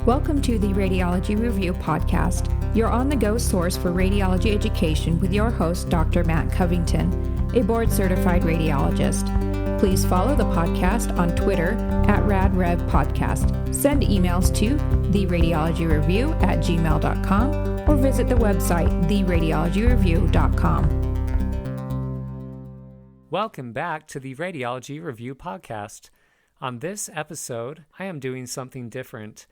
Welcome to the Radiology Review podcast, your on-the-go source for radiology education with your host, Dr. Matt Covington, a board-certified radiologist. Please follow the podcast on Twitter at RadRevPodcast. Send emails to theradiologyreview@gmail.com or visit the website theradiologyreview.com. Welcome back to the Radiology Review podcast. On this episode, I am doing something different.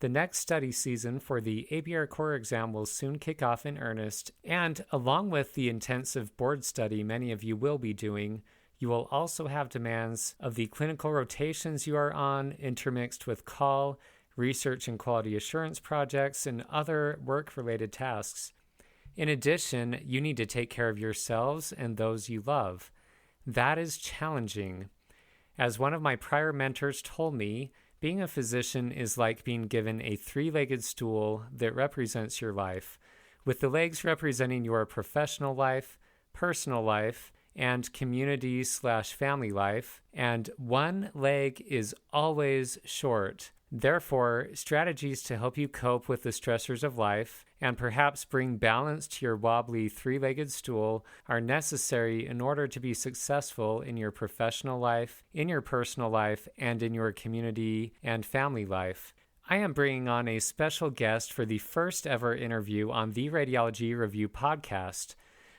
The next study season for the ABR core exam will soon kick off in earnest, and along with the intensive board study many of you will be doing, you will also have demands of the clinical rotations you are on, intermixed with call, research and quality assurance projects, and other work-related tasks. In addition, you need to take care of yourselves and those you love. That is challenging. As one of my prior mentors told me, being a physician is like being given a three-legged stool that represents your life, with the legs representing your professional life, personal life, and community/family life, and one leg is always short. Therefore, strategies to help you cope with the stressors of life and perhaps bring balance to your wobbly three-legged stool are necessary in order to be successful in your professional life, in your personal life, and in your community and family life. I am bringing on a special guest for the first ever interview on the Radiology Review podcast.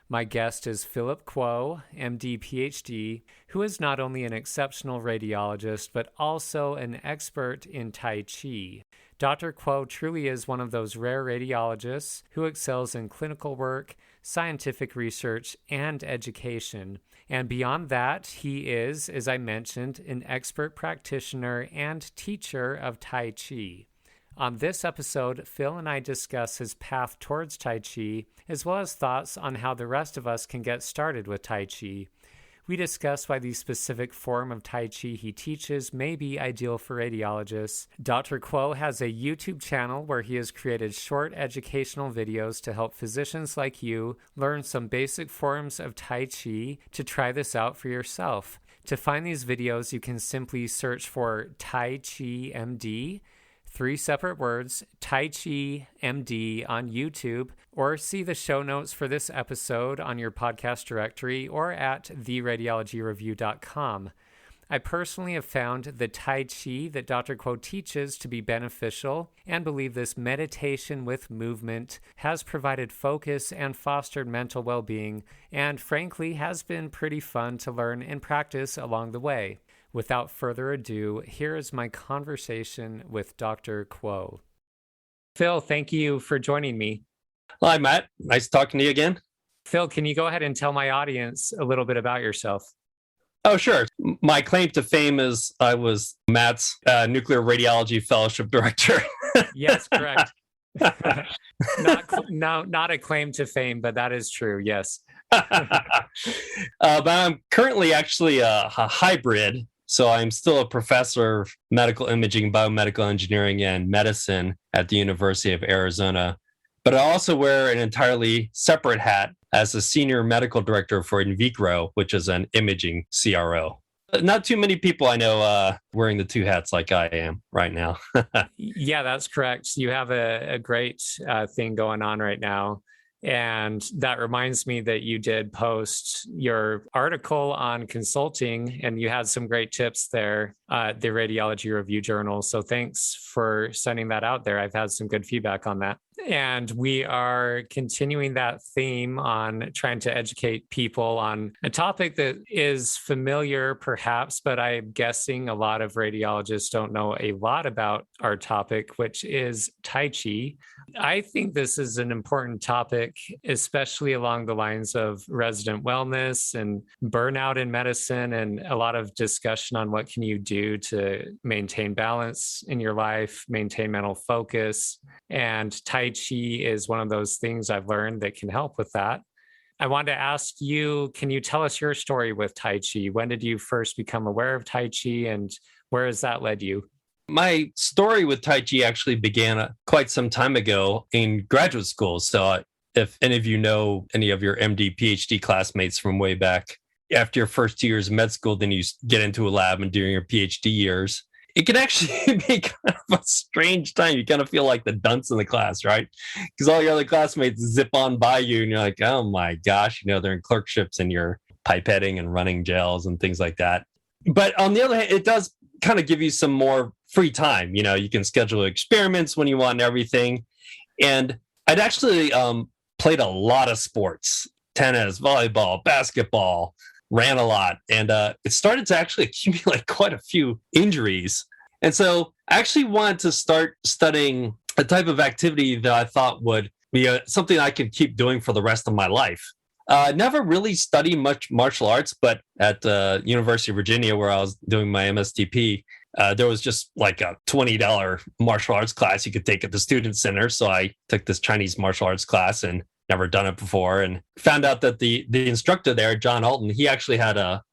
My guest is Phillip Kuo, MD, PhD, who is not only an exceptional radiologist, but also an expert in Tai Chi. Dr. Kuo truly is one of those rare radiologists who excels in clinical work, scientific research, and education. And beyond that, he is, as I mentioned, an expert practitioner and teacher of Tai Chi. On this episode, Phil and I discuss his path towards Tai Chi, as well as thoughts on how the rest of us can get started with Tai Chi. We discuss why the specific form of Tai Chi he teaches may be ideal for radiologists. Dr. Kuo has a YouTube channel where he has created short educational videos to help physicians like you learn some basic forms of Tai Chi to try this out for yourself. To find these videos, you can simply search for Tai Chi MD, 3 separate words, Tai Chi MD on YouTube, or see the show notes for this episode on your podcast directory or at theradiologyreview.com. I personally have found the Tai Chi that Dr. Kuo teaches to be beneficial and believe this meditation with movement has provided focus and fostered mental well-being and, frankly, has been pretty fun to learn and practice along the way. Without further ado, here is my conversation with Dr. Kuo. Phil, thank you for joining me. Hi, Matt. Nice talking to you again. Phil, can you go ahead and tell my audience a little bit about yourself? Oh, sure. My claim to fame is I was Matt's nuclear radiology fellowship director. Yes, correct. Not a claim to fame, but that is true, yes. But I'm currently actually a hybrid. So I'm still a professor of medical imaging, biomedical engineering, and medicine at the University of Arizona. But I also wear an entirely separate hat as a senior medical director for Invicro, which is an imaging CRO. Not too many people I know wearing the two hats like I am right now. Yeah, that's correct. You have a great thing going on right now. And that reminds me that you did post your article on consulting, and you had some great tips there, the Radiology Review Journal. So thanks for sending that out there. I've had some good feedback on that. And we are continuing that theme on trying to educate people on a topic that is familiar, perhaps, but I'm guessing a lot of radiologists don't know a lot about our topic, which is Tai Chi. I think this is an important topic, especially along the lines of resident wellness and burnout in medicine, and a lot of discussion on what can you do to maintain balance in your life, maintain mental focus. And Tai Chi is one of those things I've learned that can help with that. I wanted to ask you, can you tell us your story with Tai Chi? When did you first become aware of Tai Chi, and where has that led you? My story with Tai Chi actually began quite some time ago in graduate school. So if any of you know any of your MD, PhD classmates from way back, after your first 2 years of med school, then you get into a lab and during your PhD years, it can actually be kind of a strange time. You kind of feel like the dunce in the class, right? Because all your other classmates zip on by you and you're like, oh my gosh, they're in clerkships and you're pipetting and running gels and things like that. But on the other hand, it does kind of give you some more free time. You can schedule experiments when you want and everything. And I'd actually played a lot of sports, tennis, volleyball, basketball, ran a lot. And it started to actually accumulate quite a few injuries. And so I actually wanted to start studying a type of activity that I thought would be something I could keep doing for the rest of my life. Never really studied much martial arts, but at the University of Virginia, where I was doing my MSTP, there was just like a $20 martial arts class you could take at the student center. So I took this Chinese martial arts class and never done it before, and found out that the instructor there, John Alton, he actually had a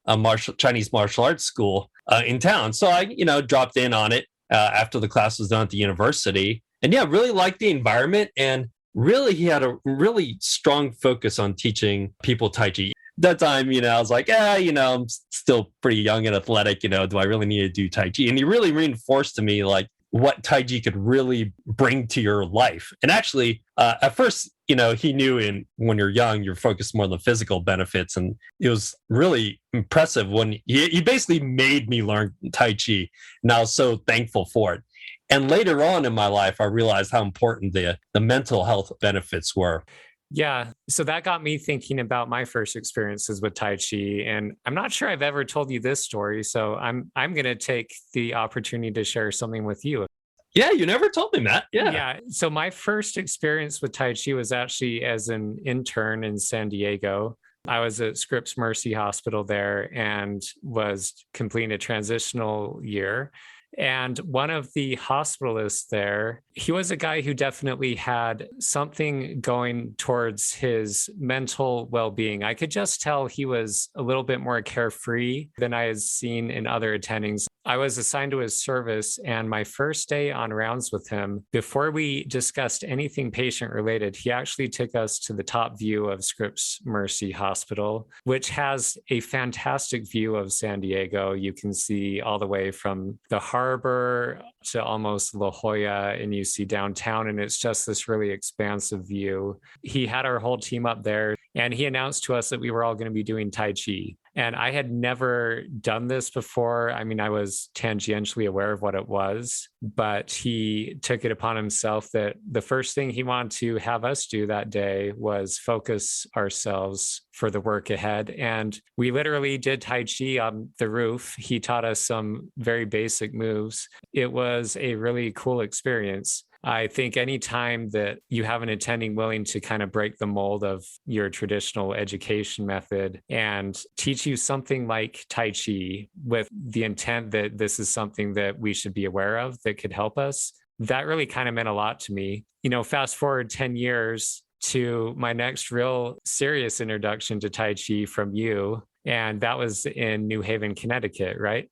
Chinese martial arts school in town. So I, dropped in on it after the class was done at the university, and really liked the environment. And really, he had a really strong focus on teaching people Tai Chi. That time, I was like, I'm still pretty young and athletic. Do I really need to do Tai Chi? And he really reinforced to me like what Tai Chi could really bring to your life. And actually, at first, he knew when you're young, you're focused more on the physical benefits. And it was really impressive when he basically made me learn Tai Chi. And I was so thankful for it. And later on in my life, I realized how important the mental health benefits were. Yeah. So that got me thinking about my first experiences with Tai Chi. And I'm not sure I've ever told you this story. So I'm going to take the opportunity to share something with you. Yeah, you never told me that. Yeah. So my first experience with Tai Chi was actually as an intern in San Diego. I was at Scripps Mercy Hospital there and was completing a transitional year. And one of the hospitalists there, he was a guy who definitely had something going towards his mental well-being. I could just tell he was a little bit more carefree than I had seen in other attendings. I was assigned to his service, and my first day on rounds with him, before we discussed anything patient-related, he actually took us to the top view of Scripps Mercy Hospital, which has a fantastic view of San Diego. You can see all the way from the harbor to almost La Jolla, and you see downtown, and it's just this really expansive view. He had our whole team up there, and he announced to us that we were all going to be doing Tai Chi. And I had never done this before. I mean, I was tangentially aware of what it was, but he took it upon himself that the first thing he wanted to have us do that day was focus ourselves for the work ahead. And we literally did Tai Chi on the roof. He taught us some very basic moves. It was a really cool experience. I think anytime that you have an attending willing to kind of break the mold of your traditional education method and teach you something like Tai Chi with the intent that this is something that we should be aware of that could help us, that really kind of meant a lot to me. Fast forward 10 years to my next real serious introduction to Tai Chi from you. And that was in New Haven, Connecticut, right?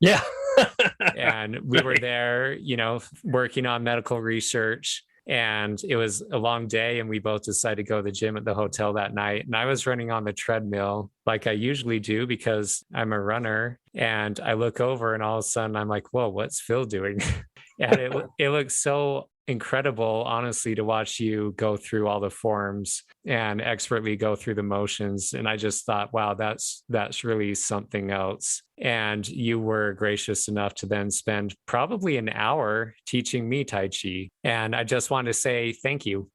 Yeah. And we were there, working on medical research, and it was a long day, and we both decided to go to the gym at the hotel that night. And I was running on the treadmill like I usually do because I'm a runner, and I look over and all of a sudden I'm like, whoa, what's Phil doing? And it looks so incredible, honestly, to watch you go through all the forms and expertly go through the motions. And I just thought, wow, that's really something else. And you were gracious enough to then spend probably an hour teaching me Tai Chi. And I just want to say thank you.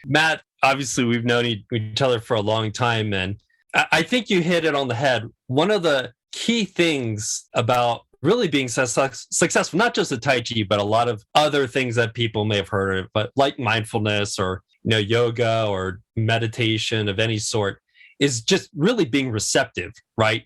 Matt, obviously we've known each other for a long time, and I think you hit it on the head. One of the key things about really being successful, not just at Tai Chi, but a lot of other things that people may have heard of, but like mindfulness or yoga or meditation of any sort, is just really being receptive, right?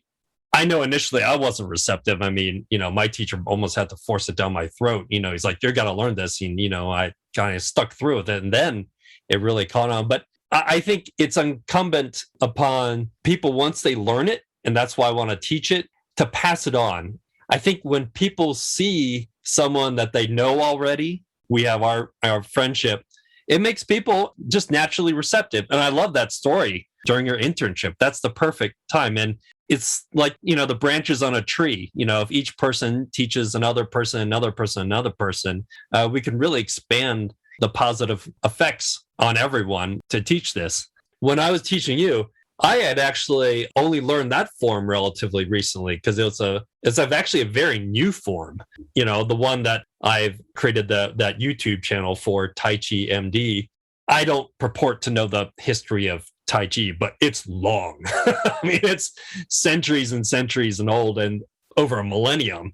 I know initially I wasn't receptive. I mean, my teacher almost had to force it down my throat. He's like, you're going to learn this. And, I kind of stuck through with it. And then it really caught on. But I think it's incumbent upon people, once they learn it, and that's why I want to teach it, to pass it on. I think when people see someone that they know already, we have our friendship, it makes people just naturally receptive. And I love that story during your internship. That's the perfect time. And it's like, the branches on a tree. If each person teaches another person, another person, another person, we can really expand the positive effects on everyone to teach this. When I was teaching you, I had actually only learned that form relatively recently because it's actually a very new form. The one that I've created that YouTube channel for, Tai Chi MD. I don't purport to know the history of Tai Chi, but it's long. I mean, it's centuries and centuries and old and over a millennium,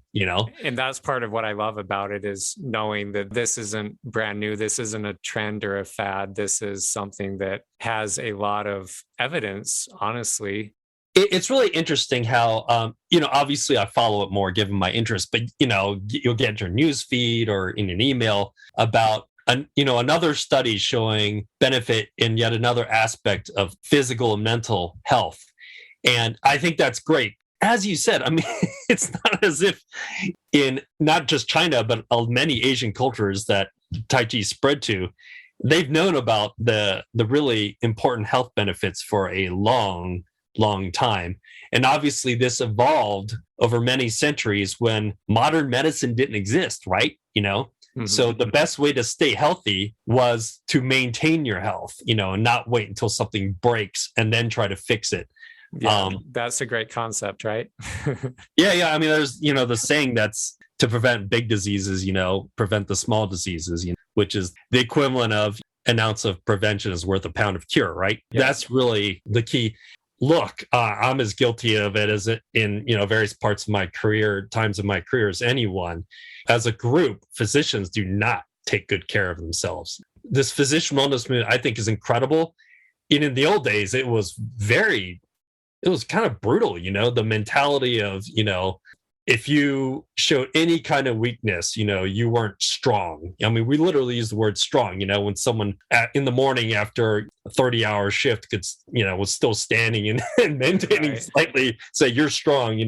And that's part of what I love about it, is knowing that this isn't brand new. This isn't a trend or a fad. This is something that has a lot of evidence, honestly. It's really interesting how, obviously I follow it more given my interest, but, you'll get your news feed or in an email about another study showing benefit in yet another aspect of physical and mental health. And I think that's great. As you said, I mean, it's not as if in not just China, but many Asian cultures that Tai Chi spread to, they've known about the really important health benefits for a long time. And obviously this evolved over many centuries when modern medicine didn't exist, right? Mm-hmm. So the best way to stay healthy was to maintain your health, and not wait until something breaks and then try to fix it. Yeah, that's a great concept, right? Yeah. I mean, there's, the saying that's to prevent big diseases, prevent the small diseases, which is the equivalent of an ounce of prevention is worth a pound of cure, right? Yes. That's really the key. Look, I'm as guilty of it as in, various parts of my career, times of my career as anyone. As a group, physicians do not take good care of themselves. This physician wellness movement, I think, is incredible. In the old days, it was kind of brutal, the mentality of, if you showed any kind of weakness, you weren't strong. I mean, we literally use the word strong, when someone in the morning after a 30-hour shift was still standing and maintaining slightly, say you're strong,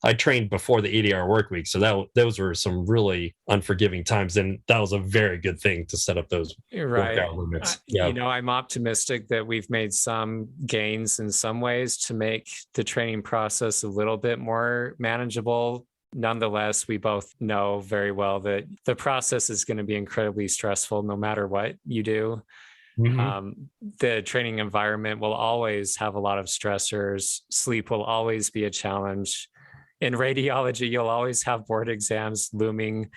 I trained before the 80-hour work week. So those were some really unforgiving times. And that was a very good thing to set up those workout limits. Yeah. I'm optimistic that we've made some gains in some ways to make the training process a little bit more manageable. Nonetheless, we both know very well that the process is going to be incredibly stressful no matter what you do. Mm-hmm. The training environment will always have a lot of stressors. Sleep will always be a challenge. In radiology, you'll always have board exams looming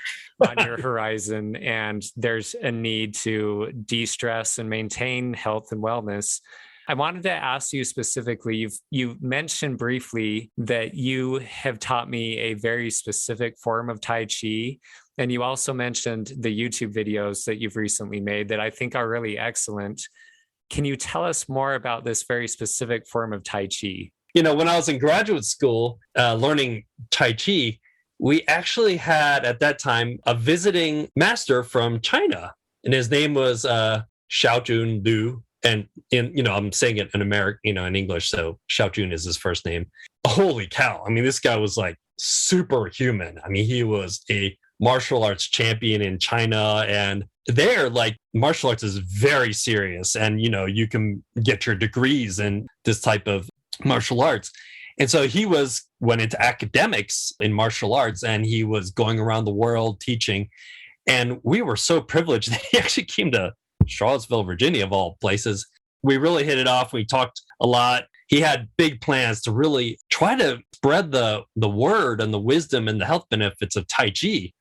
on your horizon, and there's a need to de-stress and maintain health and wellness. I wanted to ask you specifically, you mentioned briefly that you have taught me a very specific form of Tai Chi, and you also mentioned the YouTube videos that you've recently made that I think are really excellent. Can you tell us more about this very specific form of Tai Chi? When I was in graduate school learning Tai Chi, we actually had at that time a visiting master from China, and his name was Xiao Jun Liu. And I'm saying it in American, in English, so Xiao Jun is his first name. Holy cow! I mean, this guy was like superhuman. I mean, he was a martial arts champion in China, and there, like, martial arts is very serious, and you can get your degrees in this type of martial arts. And so he went into academics in martial arts, and he was going around the world teaching. And we were so privileged that he actually came to Charlottesville, Virginia, of all places. We really hit it off. We talked a lot. He had big plans to really try to spread the word and the wisdom and the health benefits of Tai Chi.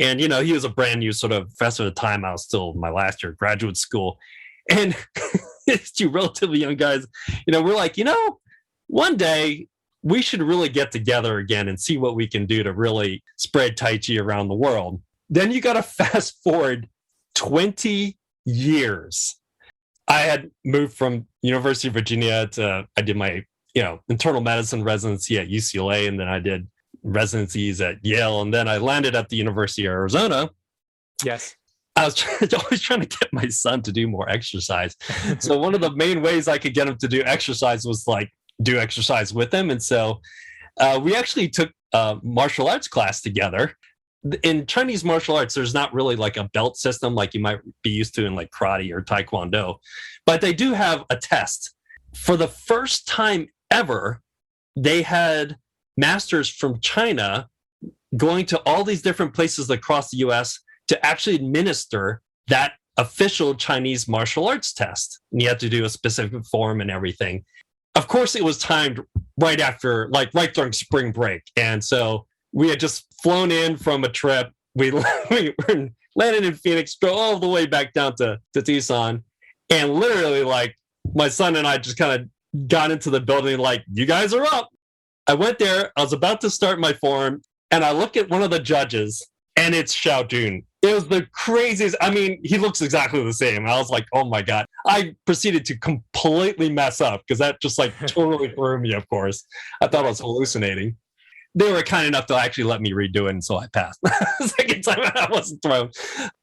And, he was a brand new sort of professor at the time. I was still in my last year of graduate school. And these two relatively young guys, we're like, one day we should really get together again and see what we can do to really spread Tai Chi around the world. Then you got to fast forward 20 years. I had moved from University of Virginia I did my, internal medicine residency at UCLA, and then I did residencies at Yale, and then I landed at the University of Arizona. Yes. I was always trying to get my son to do more exercise. So one of the main ways I could get him to do exercise was like do exercise with him. And so we actually took a martial arts class together. In Chinese martial arts, there's not really like a belt system like you might be used to in like karate or taekwondo, but they do have a test. For the first time ever, they had masters from China going to all these different places across the US to actually administer that official Chinese martial arts test. And you had to do a specific form and everything. Of course, it was timed right after, like right during spring break. And so we had just flown in from a trip. We landed in Phoenix, drove all the way back down to Tucson. And literally, like, my son and I just kind of got into the building like, you guys are up. I went there. I was about to start my form. And I look at one of the judges, and it's Xiao Jun. It was the craziest. I mean, he looks exactly the same. I was like, oh my God. I proceeded to completely mess up because that just like totally threw me, of course. I thought I was hallucinating. They were kind enough to actually let me redo it, and so I passed. The second time I wasn't thrown.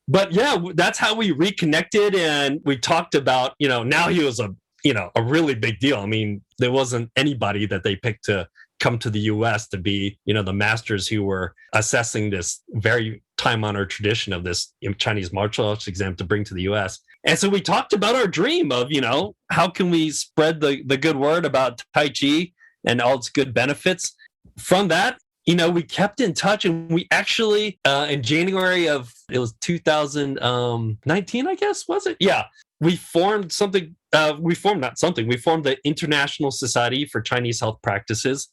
But yeah, that's how we reconnected, and we talked about, now he was a really big deal. I mean, there wasn't anybody that they picked to come to the US to be, the masters who were assessing this very time-honored tradition of this Chinese martial arts exam to bring to the US. And so we talked about our dream of, how can we spread the good word about Tai Chi and all its good benefits. From that, we kept in touch, and we actually, in January of, it was 2019, I guess, was it? Yeah. We formed something, we formed the International Society for Chinese Health Practices,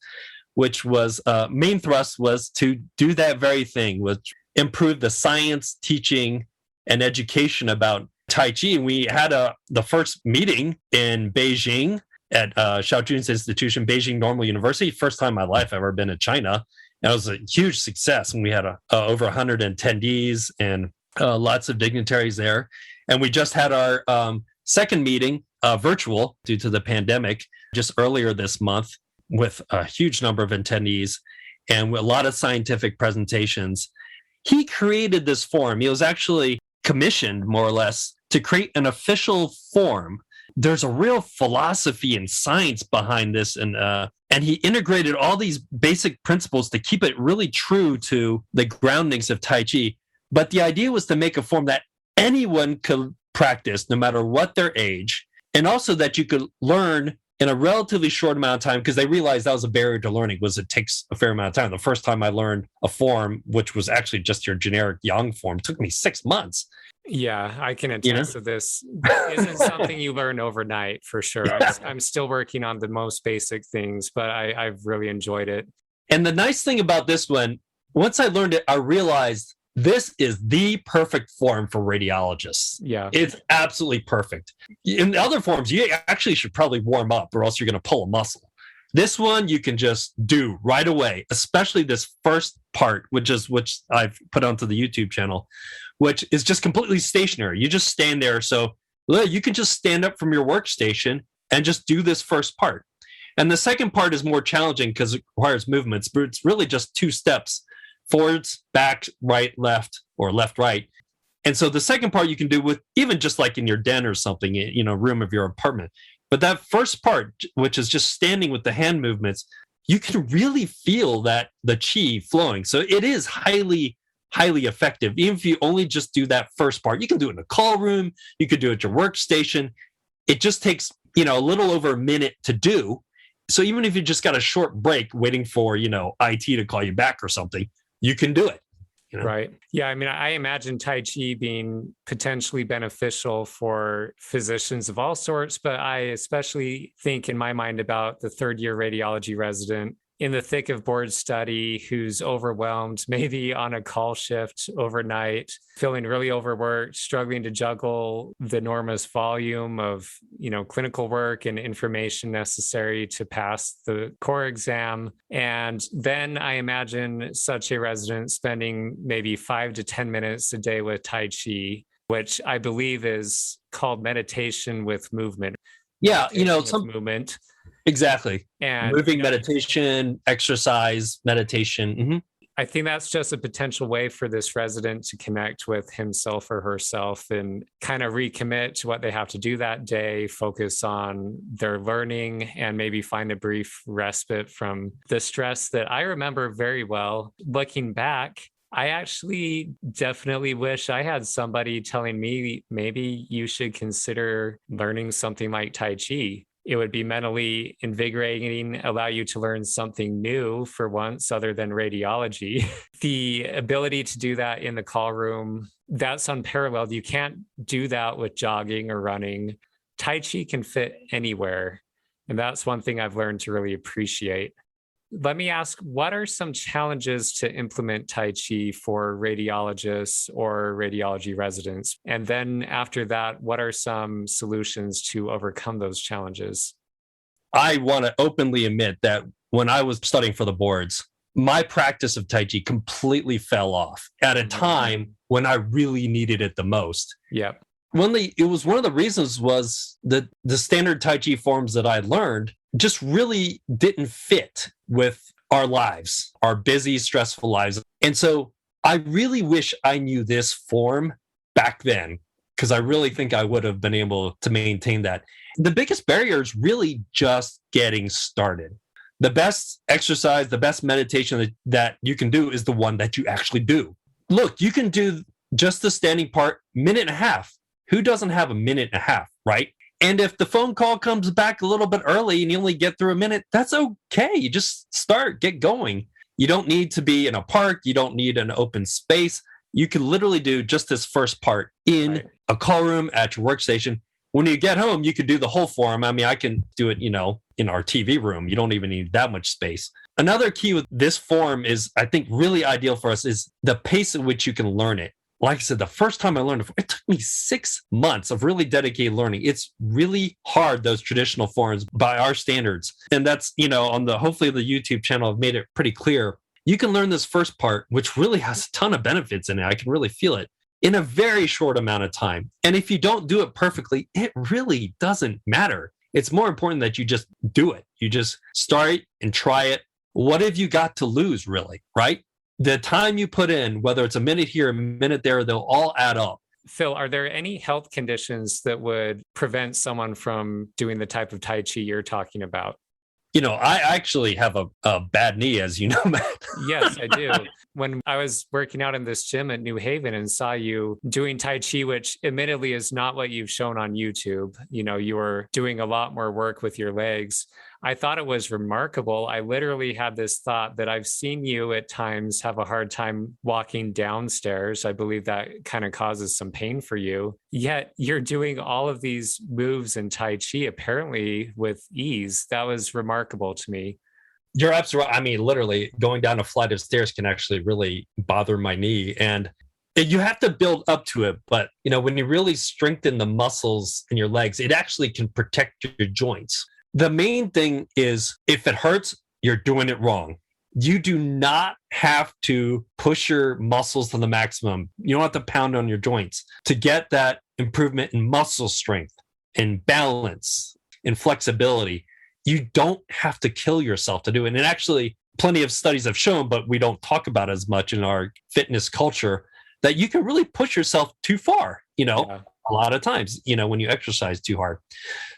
which was, main thrust was to do that very thing, which improve the science, teaching, and education about Tai Chi. And we had the first meeting in Beijing at Xiao Jun's institution, Beijing Normal University. First time in my life I've ever been to China. And it was a huge success. And we had over 100 attendees and lots of dignitaries there. And we just had our second meeting virtual due to the pandemic just earlier this month with a huge number of attendees and with a lot of scientific presentations. He created this forum. He was actually commissioned, more or less, to create an official forum. There's a real philosophy and science behind this, and he integrated all these basic principles to keep it really true to the groundings of Tai Chi. But the idea was to make a form that anyone could practice, no matter what their age, and also that you could learn in a relatively short amount of time, because they realized that was a barrier to learning, was it takes a fair amount of time. The first time I learned a form, which was actually just your generic Yang form, took me 6 months. Yeah, I can attest to this. Isn't something you learn overnight, for sure. I'm still working on the most basic things, but I've really enjoyed it. And the nice thing about this one, once I learned it, I realized this is the perfect form for radiologists. Yeah. It's absolutely perfect. In the other forms, you actually should probably warm up or else you're going to pull a muscle. This one you can just do right away, especially this first part, which I've put onto the YouTube channel, which is just completely stationary. You just stand there. So you can just stand up from your workstation and just do this first part. And the second part is more challenging because it requires movements, but it's really just 2 steps: forwards, back, right, left, or left, right. And so the second part you can do with even just like in your den or something, room of your apartment. But that first part, which is just standing with the hand movements, you can really feel that the chi flowing. So it is highly, highly effective. Even if you only just do that first part, you can do it in a call room, you could do it at your workstation. It just takes, a little over a minute to do. So even if you just got a short break waiting for, IT to call you back or something, you can do it. Right. Yeah. I mean, I imagine Tai Chi being potentially beneficial for physicians of all sorts, but I especially think in my mind about the third-year radiology resident in the thick of board study who's overwhelmed, maybe on a call shift overnight, feeling really overworked, struggling to juggle the enormous volume of, clinical work and information necessary to pass the core exam. And then I imagine such a resident spending maybe 5 to 10 minutes a day with Tai Chi, which I believe is called meditation with movement. Yeah, some movement. Exactly. And moving meditation, exercise, meditation. Mm-hmm. I think that's just a potential way for this resident to connect with himself or herself and kind of recommit to what they have to do that day, focus on their learning, and maybe find a brief respite from the stress that I remember very well. Looking back, I actually definitely wish I had somebody telling me maybe you should consider learning something like Tai Chi. It would be mentally invigorating, allow you to learn something new for once other than radiology. The ability to do that in the call room, that's unparalleled. You can't do that with jogging or running. Tai Chi can fit anywhere. And that's one thing I've learned to really appreciate. Let me ask, what are some challenges to implement Tai Chi for radiologists or radiology residents? And then after that, what are some solutions to overcome those challenges? I want to openly admit that when I was studying for the boards, my practice of Tai Chi completely fell off at a time when I really needed it the most. Yep. It was one of the reasons was that the standard Tai Chi forms that I learned just really didn't fit with our lives, our busy, stressful lives. And so I really wish I knew this form back then, because I really think I would have been able to maintain that. The biggest barrier is really just getting started. The best exercise, the best meditation that you can do is the one that you actually do. Look, you can do just the standing part, minute and a half. Who doesn't have a minute and a half, right? And if the phone call comes back a little bit early and you only get through a minute, that's okay. You just start, get going. You don't need to be in a park. You don't need an open space. You can literally do just this first part in a call room at your workstation. When you get home, you could do the whole form. I mean, I can do it, in our TV room. You don't even need that much space. Another key with this form is, I think, really ideal for us is the pace at which you can learn it. Like I said, the first time I learned it took me 6 months of really dedicated learning. It's really hard, those traditional forms by our standards. And that's, hopefully the YouTube channel have made it pretty clear. You can learn this first part, which really has a ton of benefits in it. I can really feel it in a very short amount of time. And if you don't do it perfectly, it really doesn't matter. It's more important that you just do it. You just start and try it. What have you got to lose, really, right? The time you put in, whether it's a minute here, a minute there, they'll all add up. Phil, are there any health conditions that would prevent someone from doing the type of Tai Chi you're talking about? I actually have a bad knee, as you know, Matt. Yes, I do. When I was working out in this gym at New Haven and saw you doing Tai Chi, which admittedly is not what you've shown on YouTube, you were doing a lot more work with your legs. I thought it was remarkable. I literally had this thought that I've seen you at times have a hard time walking downstairs. I believe that kind of causes some pain for you. Yet you're doing all of these moves in Tai Chi apparently with ease. That was remarkable to me. You're absolutely right. I mean, literally going down a flight of stairs can actually really bother my knee. And you have to build up to it. But, when you really strengthen the muscles in your legs, it actually can protect your joints. The main thing is if it hurts, you're doing it wrong. You do not have to push your muscles to the maximum. You don't have to pound on your joints to get that improvement in muscle strength, in balance, in flexibility. You don't have to kill yourself to do it. And actually, plenty of studies have shown, but we don't talk about it as much in our fitness culture, that you can really push yourself too far, a lot of times, when you exercise too hard.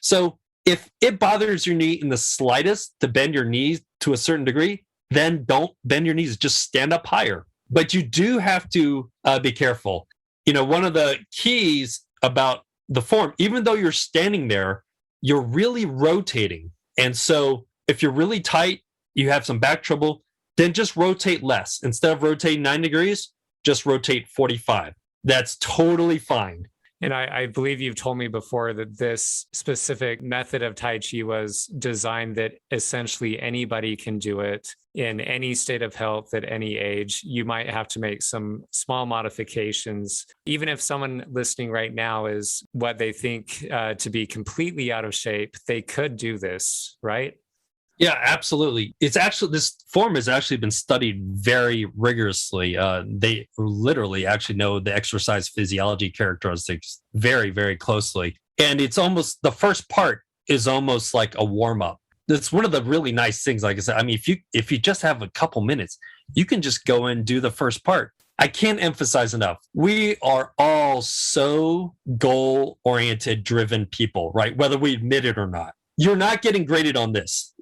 So if it bothers your knee in the slightest to bend your knees to a certain degree, then don't bend your knees, just stand up higher. But you do have to be careful. One of the keys about the form, even though you're standing there, you're really rotating. And so if you're really tight, you have some back trouble, then just rotate less. Instead of rotating 9 degrees, just rotate 45. That's totally fine. And I believe you've told me before that this specific method of Tai Chi was designed that essentially anybody can do it in any state of health at any age. You might have to make some small modifications. Even if someone listening right now is what they think to be completely out of shape, they could do this, right? Yeah, absolutely. This form has actually been studied very rigorously. They literally actually know the exercise physiology characteristics very, very closely. And it's almost, the first part is almost like a warm up. That's one of the really nice things. Like I said, I mean, if you just have a couple minutes, you can just go and do the first part. I can't emphasize enough. We are all so goal-oriented, driven people, right? Whether we admit it or not. You're not getting graded on this.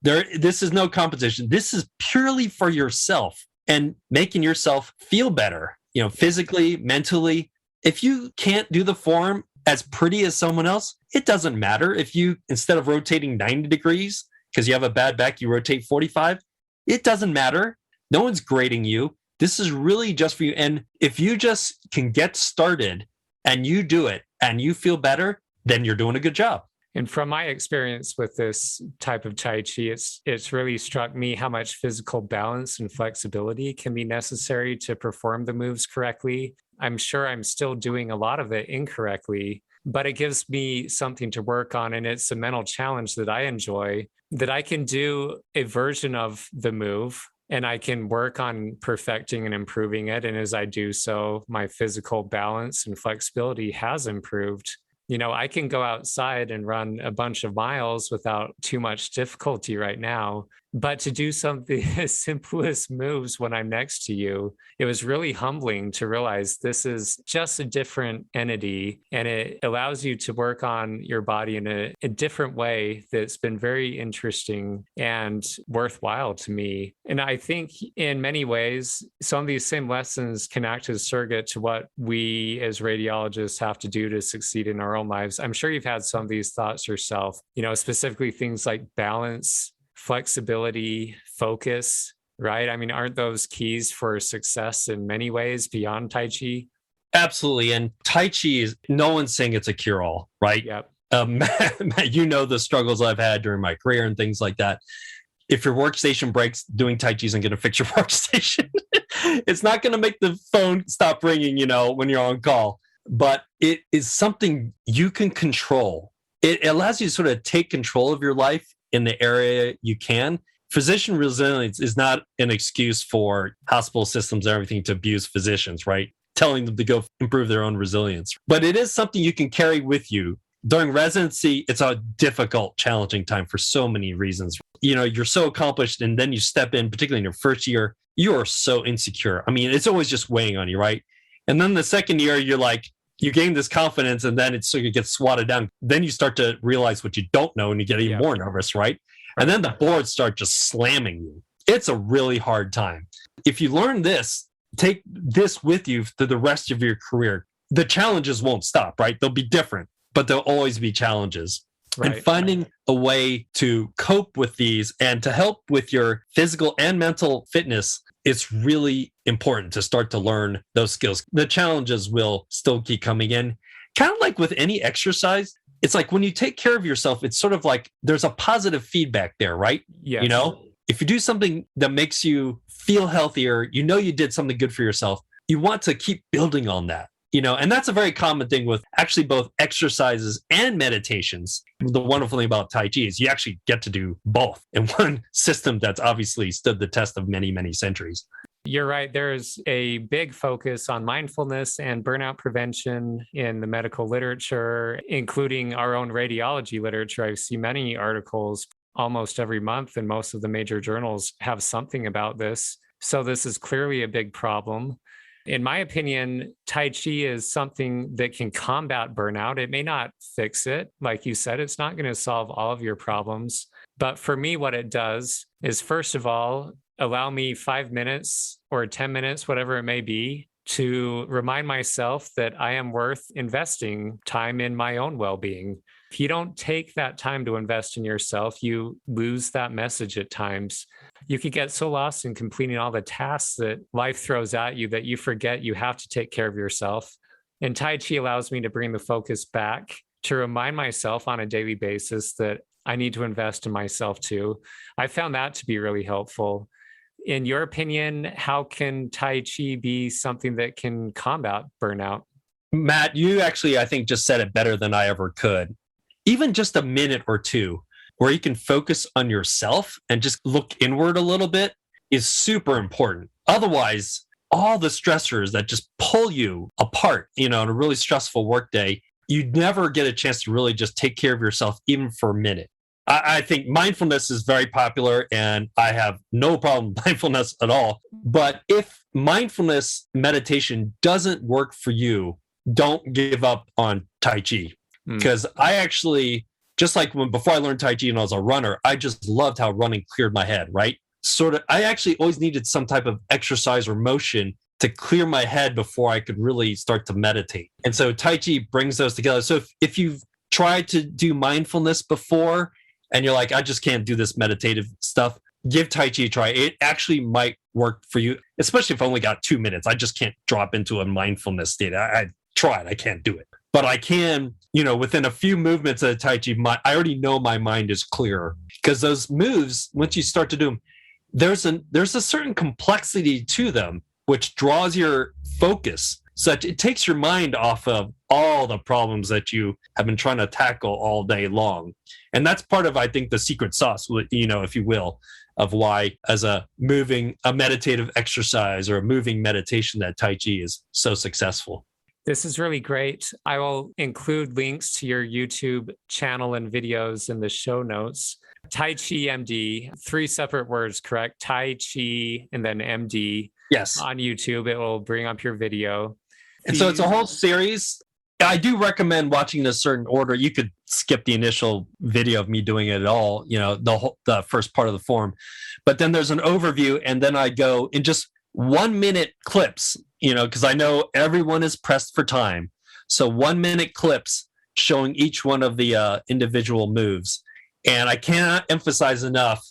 This is no competition. This is purely for yourself and making yourself feel better, physically, mentally. If you can't do the form, as pretty as someone else, it doesn't matter. If you, instead of rotating 90 degrees, because you have a bad back, you rotate 45, it doesn't matter. No one's grading you. This is really just for you. And if you just can get started and you do it and you feel better, then you're doing a good job. And from my experience with this type of Tai Chi, it's really struck me how much physical balance and flexibility can be necessary to perform the moves correctly. I'm sure I'm still doing a lot of it incorrectly, but it gives me something to work on. And it's a mental challenge that I enjoy, that I can do a version of the move and I can work on perfecting and improving it. And as I do so, my physical balance and flexibility has improved. You know, I can go outside and run a bunch of miles without too much difficulty right now. But to do something as simple as moves when I'm next to you, it was really humbling to realize this is just a different entity, and it allows you to work on your body in a different way that's been very interesting and worthwhile to me. And I think in many ways, some of these same lessons can act as surrogate to what we as radiologists have to do to succeed in our own lives. I'm sure you've had some of these thoughts yourself, you know, specifically things like balance, flexibility, focus, right? I mean, aren't those keys for success in many ways beyond Tai Chi? Absolutely. And Tai Chi is, no one's saying it's a cure-all, right? Yep. You know, the struggles I've had during my career and things like that. If your workstation breaks, doing Tai Chi isn't going to fix your workstation. It's not going to make the phone stop ringing, you know, when you're on call. But it is something you can control. It allows you to sort of take control of your life in the area you can. Physician resilience is not an excuse for hospital systems and everything to abuse physicians, right? Telling them to go improve their own resilience. But it is something you can carry with you. During residency, it's a difficult, challenging time for so many reasons. You know, you're so accomplished, and then you step in, particularly in your first year, you are so insecure. I mean, it's always just weighing on you, right? And then the second year, you're like, you gain this confidence, and then it's so you get swatted down. Then you start to realize what you don't know, and you get even more nervous, right? And then the boards start just slamming you. It's a really hard time. If you learn this, take this with you through the rest of your career. The challenges won't stop, right? They'll be different, but there'll always be challenges. Right. And finding a way to cope with these and to help with your physical and mental fitness, it's really important to start to learn those skills. The challenges will still keep coming in. Kind of like with any exercise, it's like when you take care of yourself, it's sort of like there's a positive feedback there, right? Yes. You know, if you do something that makes you feel healthier, you know you did something good for yourself, you want to keep building on that. You know, and that's a very common thing with actually both exercises and meditations. The wonderful thing about Tai Chi is you actually get to do both in one system that's obviously stood the test of many, many centuries. You're right. There's a big focus on mindfulness and burnout prevention in the medical literature, including our own radiology literature. I see many articles almost every month, and most of the major journals have something about this. So this is clearly a big problem. In my opinion, Tai Chi is something that can combat burnout. It may not fix it. Like you said, it's not going to solve all of your problems. But for me, what it does is, first of all, allow me 5 minutes or 10 minutes, whatever it may be, to remind myself that I am worth investing time in my own well-being. If you don't take that time to invest in yourself, you lose that message at times. You could get so lost in completing all the tasks that life throws at you that you forget you have to take care of yourself. And Tai Chi allows me to bring the focus back, to remind myself on a daily basis that I need to invest in myself too. I found that to be really helpful. In your opinion, how can Tai Chi be something that can combat burnout? Matt, you actually, I think, just said it better than I ever could. Even just a minute or two where you can focus on yourself and just look inward a little bit is super important. Otherwise, all the stressors that just pull you apart, you know, in a really stressful workday, you never get a chance to really just take care of yourself, even for a minute. I think mindfulness is very popular, and I have no problem with mindfulness at all. But if mindfulness meditation doesn't work for you, don't give up on Tai Chi. Because I actually, just like before I learned Tai Chi and I was a runner, I just loved how running cleared my head, right? I actually always needed some type of exercise or motion to clear my head before I could really start to meditate. And so Tai Chi brings those together. So if you've tried to do mindfulness before and you're like, I just can't do this meditative stuff, give Tai Chi a try. It actually might work for you, especially if I only got 2 minutes. I just can't drop into a mindfulness state. I tried, I can't do it. But I can, within a few movements of Tai Chi, I already know my mind is clearer. Because those moves, once you start to do them, there's a certain complexity to them, which draws your focus. So it takes your mind off of all the problems that you have been trying to tackle all day long. And that's part of, I think, the secret sauce, if you will, of why as a meditative exercise or a moving meditation that Tai Chi is so successful. This is really great. I will include links to your YouTube channel and videos in the show notes. Tai Chi MD, 3 separate words, correct? Tai Chi and then MD. Yes. On YouTube, it will bring up your video. And so it's a whole series. I do recommend watching in a certain order. You could skip the initial video of me doing it at all, the first part of the form. But then there's an overview, and then I go in just 1 minute clips, because I know everyone is pressed for time. So 1 minute clips showing each one of the individual moves. And I cannot emphasize enough,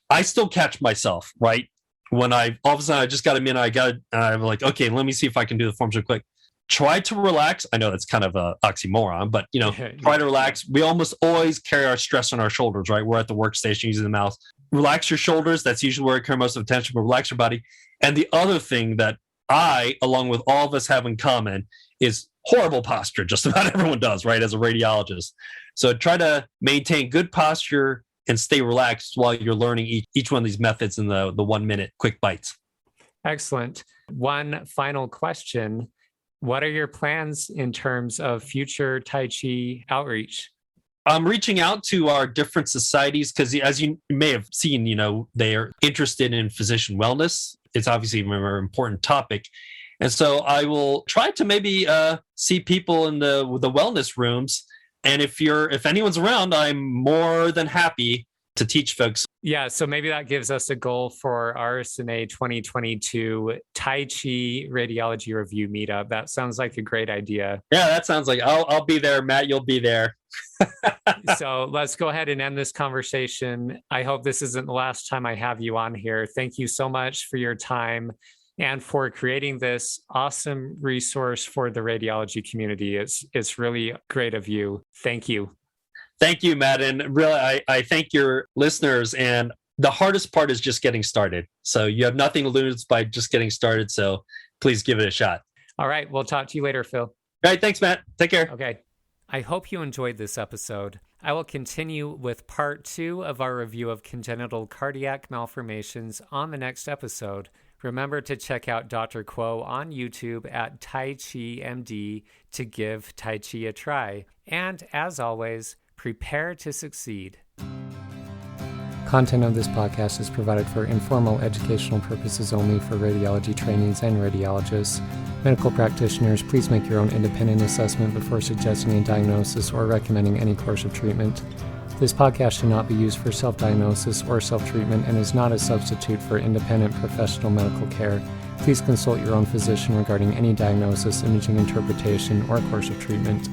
I still catch myself, right? When all of a sudden I just got a minute, I'm like, okay, let me see if I can do the forms real quick. Try to relax. I know that's kind of an oxymoron, but try to relax. We almost always carry our stress on our shoulders, right? We're at the workstation using the mouse. Relax your shoulders. That's usually where I carry most of the attention, but relax your body. And the other thing that I, along with all of us, have in common is horrible posture. Just about everyone does, right? As a radiologist. So try to maintain good posture and stay relaxed while you're learning each one of these methods in the 1 minute quick bites. Excellent. One final question. What are your plans in terms of future Tai Chi outreach? I'm reaching out to our different societies because, as you may have seen, they are interested in physician wellness. It's obviously a very important topic. And so I will try to maybe see people in the wellness rooms. And if anyone's around, I'm more than happy to teach folks. Yeah, so maybe that gives us a goal for RSNA 2022 Tai Chi Radiology Review Meetup. That sounds like a great idea. Yeah, that sounds like I'll be there, Matt. You'll be there. So let's go ahead and end this conversation. I hope this isn't the last time I have you on here. Thank you so much for your time and for creating this awesome resource for the radiology community. It's really great of you. Thank you. Thank you, Matt. And really, I thank your listeners. And the hardest part is just getting started. So you have nothing to lose by just getting started. So please give it a shot. All right. We'll talk to you later, Phil. All right. Thanks, Matt. Take care. Okay. I hope you enjoyed this episode. I will continue with part 2 of our review of congenital cardiac malformations on the next episode. Remember to check out Dr. Kuo on YouTube at Tai Chi MD to give Tai Chi a try. And as always, prepare to succeed. Content of this podcast is provided for informal educational purposes only for radiology trainees and radiologists. Medical practitioners, please make your own independent assessment before suggesting a diagnosis or recommending any course of treatment. This podcast should not be used for self-diagnosis or self-treatment and is not a substitute for independent professional medical care. Please consult your own physician regarding any diagnosis, imaging interpretation, or course of treatment.